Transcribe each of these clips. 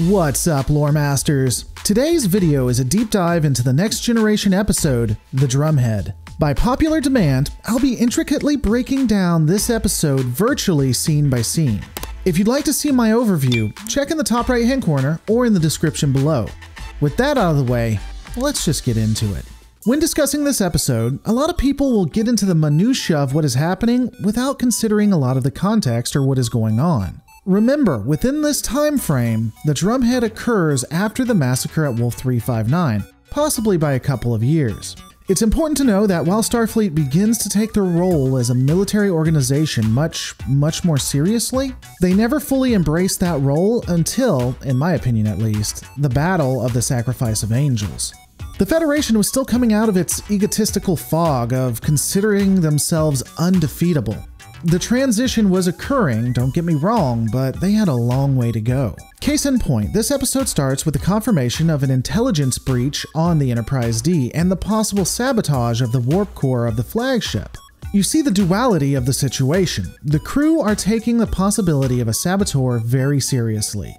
What's up, lore masters? Today's video is a deep dive into the next generation episode, the Drumhead. By popular demand, I'll be intricately breaking down this episode virtually scene by scene. If you'd like to see my overview, check in the top right hand corner or in the description below. With that out of the way, let's just get into it. When discussing this episode, a lot of people will get into the minutiae of what is happening without considering a lot of the context or what is going on. Remember, within this time frame, the Drumhead occurs after the massacre at Wolf 359, possibly by a couple of years. It's important to know that while Starfleet begins to take their role as a military organization much more seriously, they never fully embraced that role until, in my opinion at least, the Battle of the Sacrifice of Angels. The Federation was still coming out of its egotistical fog of considering themselves undefeatable. The transition was occurring, don't get me wrong, but they had a long way to go. Case in point, this episode starts with the confirmation of an intelligence breach on the Enterprise D and the possible sabotage of the warp core of the flagship. You see the duality of the situation. The crew are taking the possibility of a saboteur very seriously.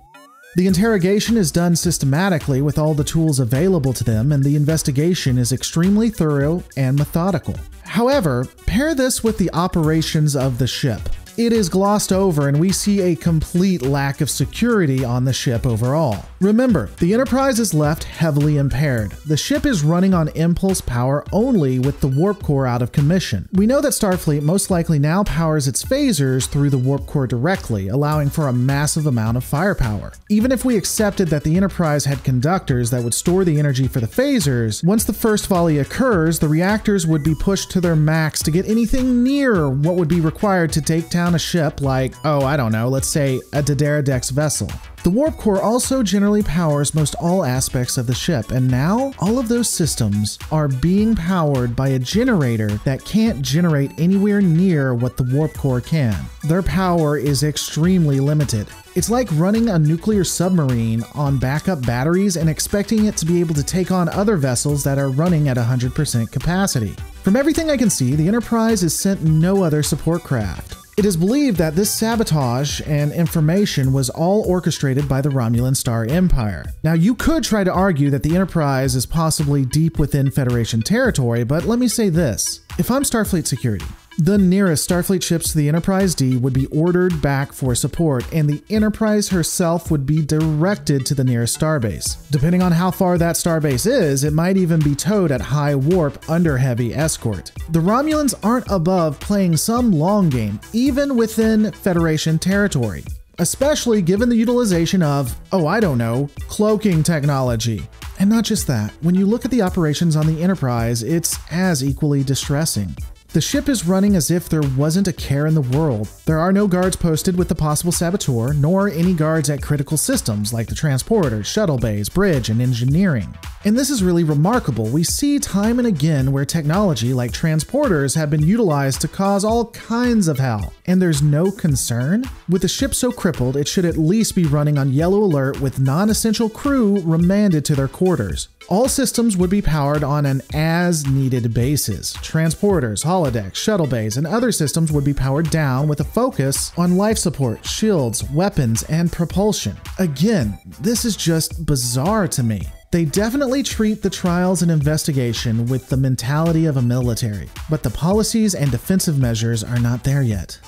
The interrogation is done systematically with all the tools available to them, and the investigation is extremely thorough and methodical. However, pair this with the operations of the ship. It is glossed over and we see a complete lack of security on the ship overall. Remember, the Enterprise is left heavily impaired. The ship is running on impulse power only with the warp core out of commission. We know that Starfleet most likely now powers its phasers through the warp core directly, allowing for a massive amount of firepower. Even if we accepted that the Enterprise had conductors that would store the energy for the phasers, once the first volley occurs, the reactors would be pushed to their max to get anything near what would be required to take down a ship like, let's say a D'Deridex vessel. The warp core also generally powers most all aspects of the ship, and now all of those systems are being powered by a generator that can't generate anywhere near what the warp core can. Their power is extremely limited. It's like running a nuclear submarine on backup batteries and expecting it to be able to take on other vessels that are running at 100% capacity. From everything I can see, the Enterprise has sent no other support craft. It is believed that this sabotage and information was all orchestrated by the Romulan Star Empire. Now, you could try to argue that the Enterprise is possibly deep within Federation territory, but let me say this. If I'm Starfleet security, the nearest Starfleet ships to the Enterprise D would be ordered back for support, and the Enterprise herself would be directed to the nearest starbase. Depending on how far that starbase is, it might even be towed at high warp under heavy escort. The Romulans aren't above playing some long game, even within Federation territory, especially given the utilization of, cloaking technology. And not just that, when you look at the operations on the Enterprise, it's as equally distressing. The ship is running as if there wasn't a care in the world. There are no guards posted with the possible saboteur, nor any guards at critical systems like the transporters, shuttle bays, bridge, and engineering. And this is really remarkable. We see time and again where technology like transporters have been utilized to cause all kinds of hell, and there's no concern? With the ship so crippled, it should at least be running on yellow alert with non-essential crew remanded to their quarters. All systems would be powered on an as-needed basis. Transporters, holodecks, shuttle bays, and other systems would be powered down with a focus on life support, shields, weapons, and propulsion. Again, this is just bizarre to me. They definitely treat the trials and investigation with the mentality of a military, but the policies and defensive measures are not there yet.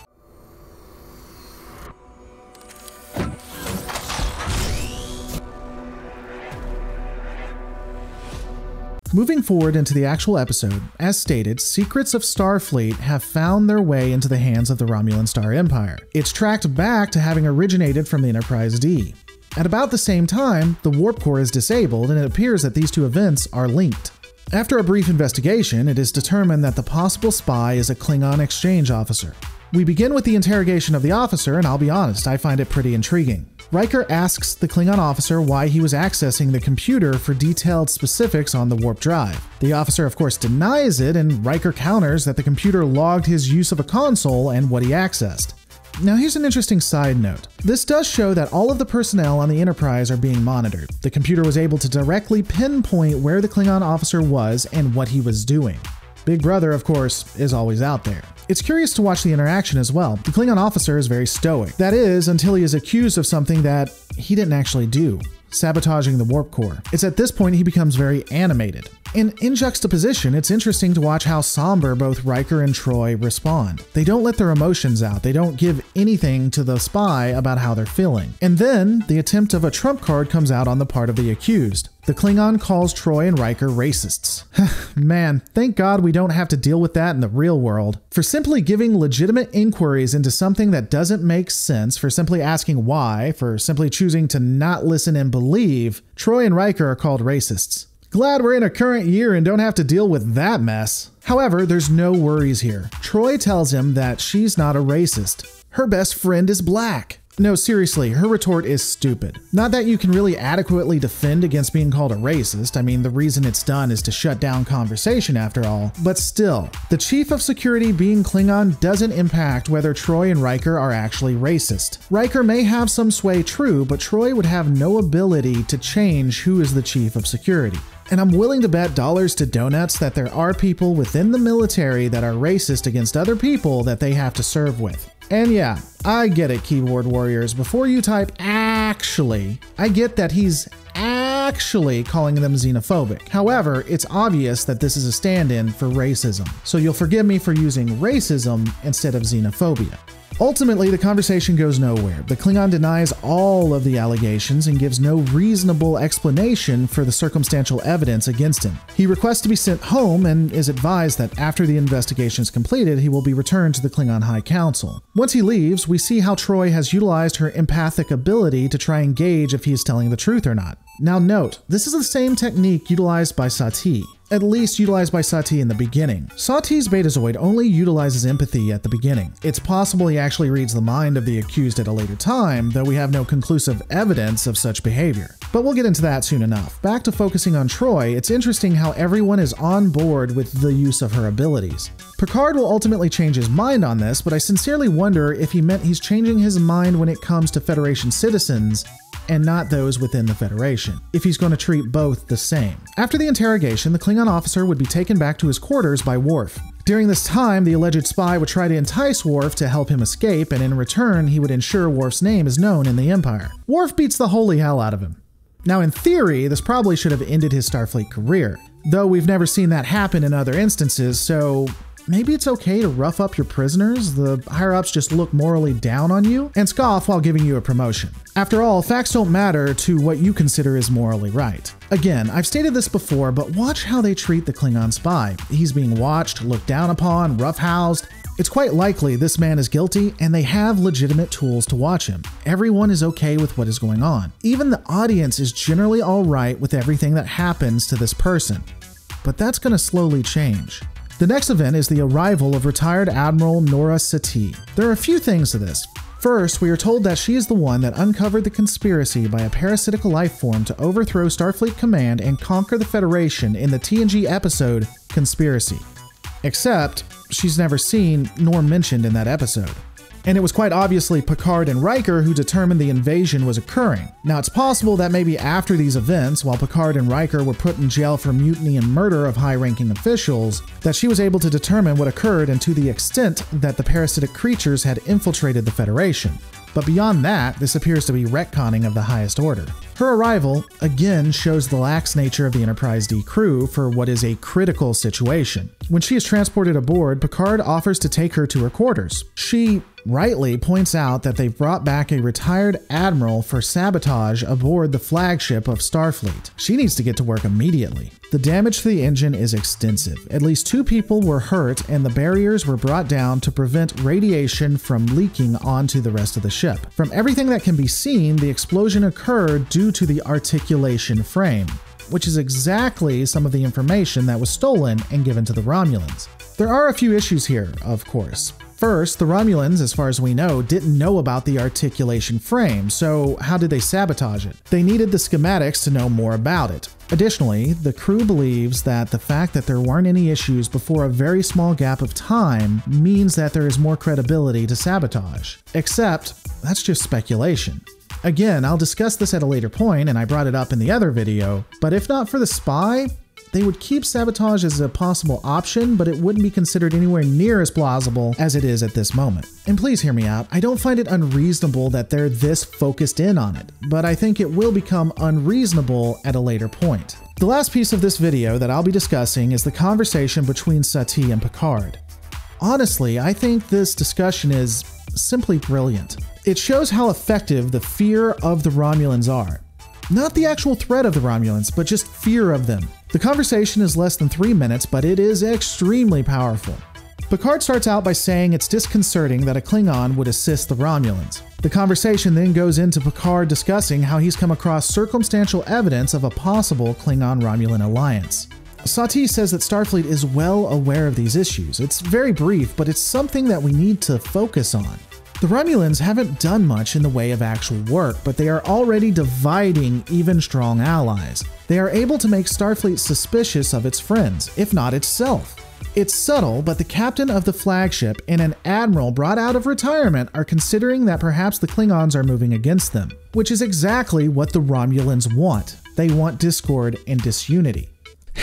Moving forward into the actual episode, as stated, secrets of Starfleet have found their way into the hands of the Romulan Star Empire. It's tracked back to having originated from the Enterprise D. At about the same time, the warp core is disabled, and it appears that these two events are linked. After a brief investigation, it is determined that the possible spy is a Klingon exchange officer. We begin with the interrogation of the officer, and I'll be honest, I find it pretty intriguing. Riker asks the Klingon officer why he was accessing the computer for detailed specifics on the warp drive. The officer of course denies it, and Riker counters that the computer logged his use of a console and what he accessed. Now here's an interesting side note. This does show that all of the personnel on the Enterprise are being monitored. The computer was able to directly pinpoint where the Klingon officer was and what he was doing. Big Brother, of course, is always out there. It's curious to watch the interaction as well. The Klingon officer is very stoic. That is, until he is accused of something that he didn't actually do, sabotaging the warp core. It's at this point he becomes very animated. And in juxtaposition, it's interesting to watch how somber both Riker and Troi respond. They don't let their emotions out. They don't give anything to the spy about how they're feeling. And then the attempt of a trump card comes out on the part of the accused. The Klingon calls Troi and Riker racists. Man, thank God we don't have to deal with that in the real world. For simply giving legitimate inquiries into something that doesn't make sense, for simply asking why, for simply choosing to not listen and believe, Troi and Riker are called racists. Glad we're in a current year and don't have to deal with that mess. However, there's no worries here. Troi tells him that she's not a racist. Her best friend is black. No, seriously, her retort is stupid. Not that you can really adequately defend against being called a racist. I mean, the reason it's done is to shut down conversation after all. But still, the chief of security being Klingon doesn't impact whether Troi and Riker are actually racist. Riker may have some sway, true, but Troi would have no ability to change who is the chief of security. And I'm willing to bet dollars to donuts that there are people within the military that are racist against other people that they have to serve with. And yeah, I get it, keyboard warriors. Before you type actually, I get that he's actually calling them xenophobic. However, it's obvious that this is a stand-in for racism. So you'll forgive me for using racism instead of xenophobia. Ultimately, the conversation goes nowhere. The Klingon denies all of the allegations and gives no reasonable explanation for the circumstantial evidence against him. He requests to be sent home and is advised that after the investigation is completed, he will be returned to the Klingon High Council. Once he leaves, we see how Troi has utilized her empathic ability to try and gauge if he is telling the truth or not. Now note, this is the same technique utilized by Sati. At least utilized by Sati in the beginning. Sati's Betazoid only utilizes empathy at the beginning. It's possible he actually reads the mind of the accused at a later time, though we have no conclusive evidence of such behavior. But we'll get into that soon enough. Back to focusing on Troi, it's interesting how everyone is on board with the use of her abilities. Picard will ultimately change his mind on this, but I sincerely wonder if he meant he's changing his mind when it comes to Federation citizens and not those within the Federation, if he's going to treat both the same. After the interrogation, the Klingon officer would be taken back to his quarters by Worf. During this time, the alleged spy would try to entice Worf to help him escape, and in return, he would ensure Worf's name is known in the Empire. Worf beats the holy hell out of him. Now, in theory, this probably should have ended his Starfleet career, though we've never seen that happen in other instances, so maybe it's okay to rough up your prisoners. The higher-ups just look morally down on you and scoff while giving you a promotion. After all, facts don't matter to what you consider is morally right. Again, I've stated this before, but watch how they treat the Klingon spy. He's being watched, looked down upon, roughhoused. It's quite likely this man is guilty, and they have legitimate tools to watch him. Everyone is okay with what is going on. Even the audience is generally alright with everything that happens to this person. But that's going to slowly change. The next event is the arrival of retired Admiral Nora Sati. There are a few things to this. First, we are told that she is the one that uncovered the conspiracy by a parasitical life form to overthrow Starfleet Command and conquer the Federation in the TNG episode Conspiracy. Except, she's never seen nor mentioned in that episode. And it was quite obviously Picard and Riker who determined the invasion was occurring. Now, it's possible that maybe after these events, while Picard and Riker were put in jail for mutiny and murder of high-ranking officials, that she was able to determine what occurred and to the extent that the parasitic creatures had infiltrated the Federation. But beyond that, this appears to be retconning of the highest order. Her arrival, again, shows the lax nature of the Enterprise D crew for what is a critical situation. When she is transported aboard, Picard offers to take her to her quarters. She rightly points out that they've brought back a retired admiral for sabotage aboard the flagship of Starfleet. She needs to get to work immediately. The damage to the engine is extensive. At least 2 people were hurt, and the barriers were brought down to prevent radiation from leaking onto the rest of the ship. From everything that can be seen, the explosion occurred due to the articulation frame, which is exactly some of the information that was stolen and given to the Romulans. There are a few issues here, of course. First, the Romulans, as far as we know, didn't know about the articulation frame, so how did they sabotage it? They needed the schematics to know more about it. Additionally, the crew believes that the fact that there weren't any issues before a very small gap of time means that there is more credibility to sabotage. Except, that's just speculation. Again, I'll discuss this at a later point, and I brought it up in the other video, but if not for the spy, They would keep sabotage as a possible option, but it wouldn't be considered anywhere near as plausible as it is at this moment. And please hear me out, I don't find it unreasonable that they're this focused in on it, but I think it will become unreasonable at a later point. The last piece of this video that I'll be discussing is the conversation between Sati and Picard. Honestly, I think this discussion is simply brilliant. It shows how effective the fear of the Romulans are. Not the actual threat of the Romulans, but just fear of them. The conversation is less than 3 minutes, but it is extremely powerful. Picard starts out by saying it's disconcerting that a Klingon would assist the Romulans. The conversation then goes into Picard discussing how he's come across circumstantial evidence of a possible Klingon-Romulan alliance. Sati says that Starfleet is well aware of these issues. It's very brief, but it's something that we need to focus on. The Romulans haven't done much in the way of actual work, but they are already dividing even strong allies. They are able to make Starfleet suspicious of its friends, if not itself. It's subtle, but the captain of the flagship and an admiral brought out of retirement are considering that perhaps the Klingons are moving against them, which is exactly what the Romulans want. They want discord and disunity.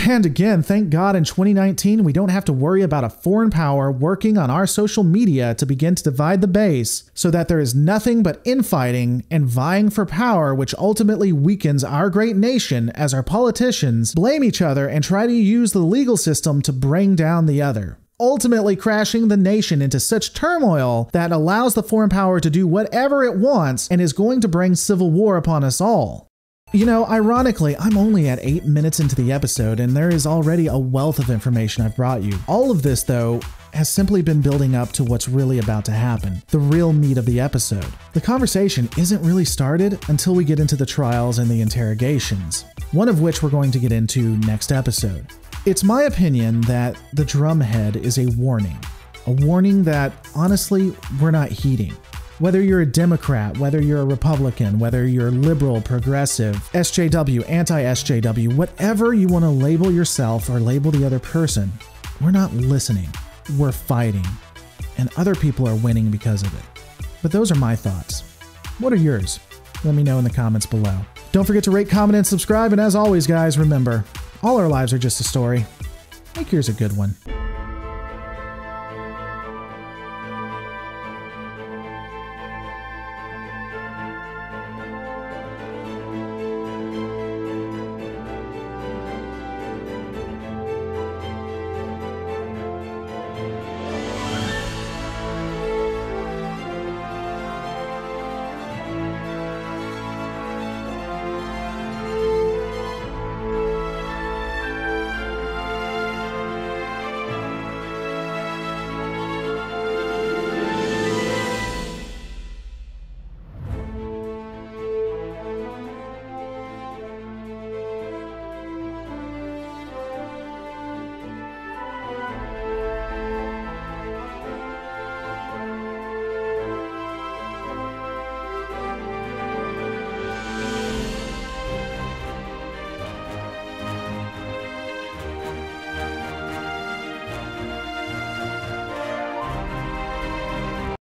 And again, thank God in 2019 we don't have to worry about a foreign power working on our social media to begin to divide the base so that there is nothing but infighting and vying for power, which ultimately weakens our great nation as our politicians blame each other and try to use the legal system to bring down the other, ultimately crashing the nation into such turmoil that allows the foreign power to do whatever it wants and is going to bring civil war upon us all. You know, ironically, I'm only at 8 minutes into the episode and there is already a wealth of information I've brought you. All of this, though, has simply been building up to what's really about to happen, the real meat of the episode. The conversation isn't really started until we get into the trials and the interrogations, one of which we're going to get into next episode. It's my opinion that the Drumhead is a warning that, honestly, we're not heeding. Whether you're a Democrat, whether you're a Republican, whether you're liberal, progressive, SJW, anti-SJW, whatever you want to label yourself or label the other person, we're not listening. We're fighting. And other people are winning because of it. But those are my thoughts. What are yours? Let me know in the comments below. Don't forget to rate, comment, and subscribe. And as always, guys, remember, all our lives are just a story. Make yours a good one.